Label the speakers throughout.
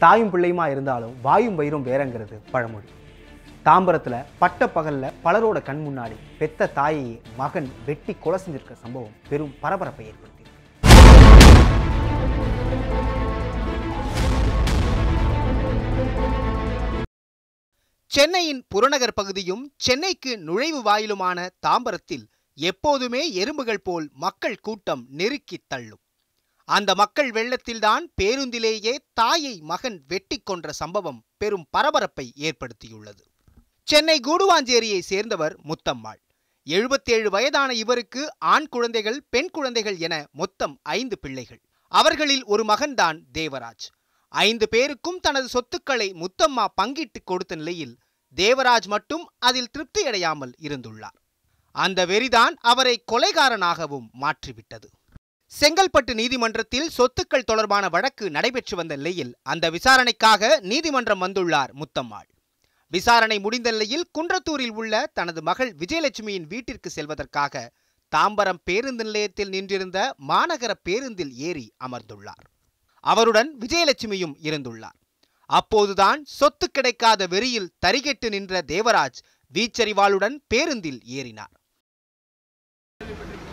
Speaker 1: தாயும் பிள்ளையுமா இருந்தாலும் வாயும் வயிறும் வேறங்கிறது பழமொழி. தாம்பரத்துல பட்ட பகல்ல பலரோட கண் முன்னாடி பெத்த தாயையே மகன் வெட்டி கொலை செஞ்சிருக்க சம்பவம் பெரும் பரபரப்பை ஏற்படுத்தி.
Speaker 2: சென்னையின் புறநகர் பகுதியும் சென்னைக்கு நுழைவு வாயிலுமான தாம்பரத்தில் எப்போதுமே எறும்புகள் போல் மக்கள் கூட்டம் நெருக்கி தள்ளும். அந்த மக்கள் வெள்ளத்தில்தான் பேருந்திலேயே தாயை மகன் வெட்டி கொன்ற சம்பவம் பெரும் பரபரப்பை ஏற்படுத்தியுள்ளது. சென்னை கூடுவாஞ்சேரியை சேர்ந்தவர் முத்தம்மாள். 77 வயதான இவருக்கு ஆண் குழந்தைகள், பெண் குழந்தைகள் என மொத்தம் 5 பிள்ளைகள். அவர்களில் ஒரு மகன்தான் தேவராஜ். 5 பேருக்கும் தனது சொத்துக்களை முத்தம்மா பங்கிட்டு கொடுத்த நிலையில் தேவராஜ் மட்டும் அதில் திருப்தியடையாமல் இருந்துள்ளார். அந்த வெறிதான் அவரை கொலைகாரனாகவும் மாற்றிவிட்டது. செங்கல்பட்டு நீதிமன்றத்தில் சொத்துக்கள் தொடர்பான வழக்கு நடைபெற்று வந்த நிலையில் அந்த விசாரணைக்காக நீதிமன்றம் வந்துள்ளார் முத்தம்மாள். விசாரணை முடிந்த நிலையில் குன்றத்தூரில் உள்ள தனது மகள் விஜயலட்சுமியின் வீட்டிற்கு செல்வதற்காக தாம்பரம் பேருந்து நிலையத்தில் நின்றிருந்த மாநகர பேருந்தில் ஏறி அமர்ந்துள்ளார். அவருடன் விஜயலட்சுமியும் இருந்துள்ளார். அப்போதுதான் சொத்து கிடைக்காத வெறியில் தரிகெட்டு நின்ற தேவராஜ் வீச்சரிவாளுடன் பேருந்தில் ஏறினார்.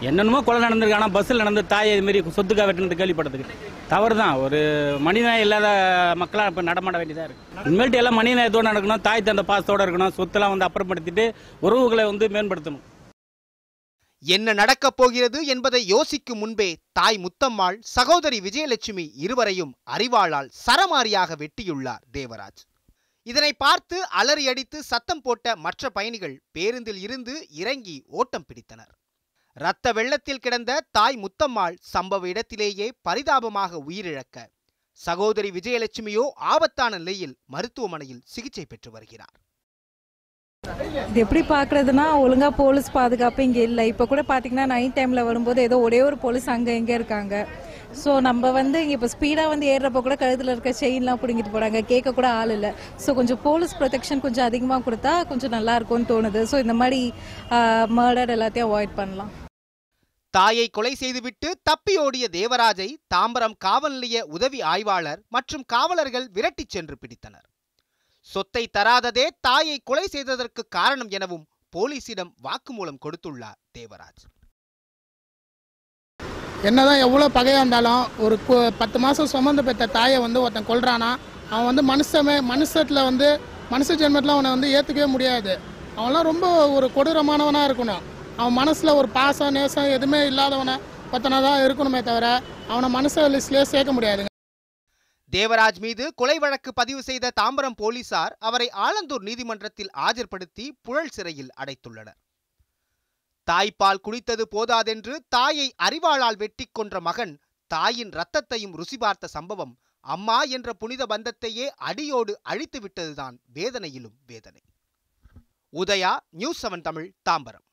Speaker 3: என்னென்னமோ கொலை நடந்திருக்கு. ஆனால் பஸ்ஸில் நடந்து தாயை இதுமாரி சொத்துக்காக வெட்டினது கேள்விப்பட்டதுக்கு தவறு தான். ஒரு மனிதநேயம் இல்லாத மக்களாக இப்போ நடமாட வேண்டியதாக இருக்குது. இனிமேல்ட்டு எல்லாம் மனிதநேயத்தோடு நடக்கணும், தாய் தந்த பாசத்தோடு இருக்கணும், சொத்தெல்லாம் அப்புறப்படுத்திட்டு உறவுகளை மேம்படுத்தணும்.
Speaker 2: என்ன நடக்கப் போகிறது என்பதை யோசிக்கும் முன்பே தாய் முத்தம்மாள், சகோதரி விஜயலட்சுமி இருவரையும் அரிவாளால் சரமாரியாக வெட்டியுள்ளார் தேவராஜ். இதனை பார்த்து அலறி அடித்து சத்தம் போட்ட மற்ற பயணிகள் பேருந்தில் இருந்து இறங்கி ஓட்டம் பிடித்தனர். இரத்த வெள்ளத்தில் கிடந்த தாய் முத்தம்மாள் சம்பவ இடத்திலேயே பரிதாபமாக உயிரிழக்க, சகோதரி விஜயலட்சுமியோ ஆபத்தான நிலையில் மருத்துவமனையில் சிகிச்சை பெற்று வருகிறார்.
Speaker 4: இது எப்படி பார்க்குறதுனா, ஒழுங்கா போலீஸ் பாதுகாப்பு இங்கே இல்லை. இப்போ கூட பார்த்தீங்கன்னா நைட் டைமில் வரும்போது ஏதோ ஒரே ஒரு போலீஸ் அங்கே இங்கே இருக்காங்க. ஸோ நம்ம இங்கே இப்போ ஸ்பீடாக ஏறுறப்போ கூட கழுத்தில் இருக்க செயின்லாம் பிடிங்கிட்டு போகிறாங்க, கேட்க கூட ஆள் இல்லை. ஸோ கொஞ்சம் போலீஸ் ப்ரொடெக்ஷன் கொஞ்சம் அதிகமாக கொடுத்தா கொஞ்சம் நல்லா இருக்கும்னு தோணுது. ஸோ இந்த மாதிரி மர்டர் எல்லாத்தையும் அவாய்ட் பண்ணலாம்.
Speaker 2: தாயை கொலை செய்துவிட்டு தப்பியோடிய தேவராஜை தாம்பரம் காவல் நிலைய உதவி ஆய்வாளர் மற்றும் காவலர்கள் விரட்டிச் சென்று பிடித்தனர். சொத்தை தராததே தாயை கொலை செய்ததற்கு காரணம் எனவும் போலீசிடம் வாக்குமூலம் கொடுத்துள்ளார் தேவராஜ்.
Speaker 5: என்னதான் எவ்வளோ பகையாக இருந்தாலும் ஒரு 10 மாதம் சுமந்து பெற்ற தாயை ஒருத்தன் கொல்றானா, அவன் மனுஷத்தில் மனுஷ ஜென்மத்தில் அவனை ஏற்றுக்கவே முடியாது. அவன்லாம் ரொம்ப ஒரு கொடூரமானவனாக இருக்கணும். அவன் மனசில் ஒரு பாசம் நேசம் எதுவுமே இல்லாதவனை ஒருத்தனாதான் இருக்கணுமே தவிர அவனை மனுஷ லிஸ்ட்லேயே சேர்க்க முடியாதுங்க.
Speaker 2: தேவராஜ் மீது கொலை வழக்கு பதிவு செய்த தாம்பரம் போலீசார் அவரை ஆலந்தூர் நீதிமன்றத்தில் ஆஜர்படுத்தி புழல் சிறையில் அடைத்துள்ளனர். தாய்ப்பால் குடித்தது போதாதென்று தாயை அரிவாளால் வெட்டி கொன்ற மகன் தாயின் இரத்தத்தையும் ருசி பார்த்த சம்பவம் அம்மா என்ற புனித பந்தத்தையே அடியோடு அழித்து விட்டதுதான் வேதனையிலும் வேதனை. உதயா, நியூஸ் 7 தமிழ், தாம்பரம்.